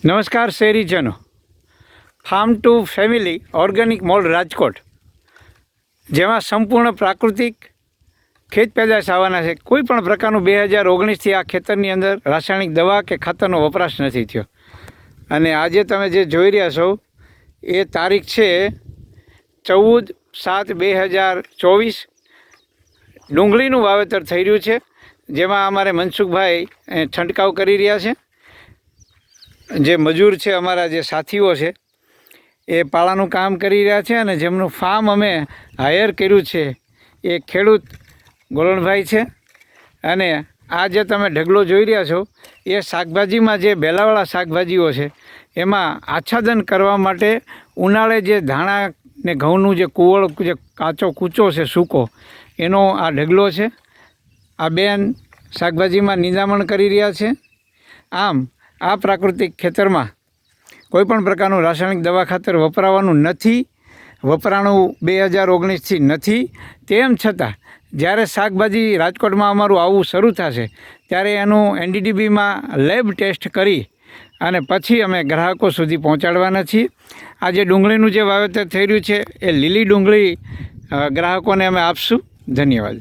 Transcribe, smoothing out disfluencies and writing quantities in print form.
નમસ્કાર શહેરીજનો, farm two family organic mall Rajkot, જેમાં સંપૂર્ણ પ્રાકૃતિક ખેત પેદાશ આવવાના છે. કોઈ પણ પ્રકારનું 2019થી આ ખેતરની અંદર રાસાયણિક દવા કે ખાતરનો વપરાશ નથી થયો. અને આજે તમે જે જોઈ રહ્યા છો એ તારીખ છે 14/7/2024. ડુંગળીનું વાવેતર થઈ રહ્યું છે, જેમાં અમારે મનસુખભાઈ છંટકાવ કરી રહ્યા છે. જે મજૂર છે, અમારા જે સાથીઓ છે, એ પાળાનું કામ કરી રહ્યા છે. અને જેમનું ફાર્મ અમે હાયર કર્યું છે એ ખેડૂત ગોલણભાઈ છે. અને આ જે તમે ઢગલો જોઈ રહ્યા છો એ શાકભાજીમાં જે બેલાવાળા શાકભાજીઓ છે એમાં આચ્છાદન કરવા માટે ઉનાળે જે ધાણા ને ઘઉંનું જે કુવળ, જે કાચો કૂચો છે સૂકો, એનો આ ઢગલો છે. આ બેન શાકભાજીમાં નિંદામણ કરી રહ્યા છે. આમ આ પ્રાકૃતિક ખેતરમાં કોઈપણ પ્રકારનું રાસાયણિક દવા ખાતર વપરાવાનું નથી, વપરાણું 2019થી નથી. તેમ છતાં જ્યારે શાકભાજી રાજકોટમાં અમારું આવવું શરૂ થશે ત્યારે એનું NDDBમાં લેબ ટેસ્ટ કરી અને પછી અમે ગ્રાહકો સુધી પહોંચાડવાના છીએ. આ જે ડુંગળીનું જે વાવેતર થઈ રહ્યું છે એ લીલી ડુંગળી ગ્રાહકોને અમે આપશું. ધન્યવાદ.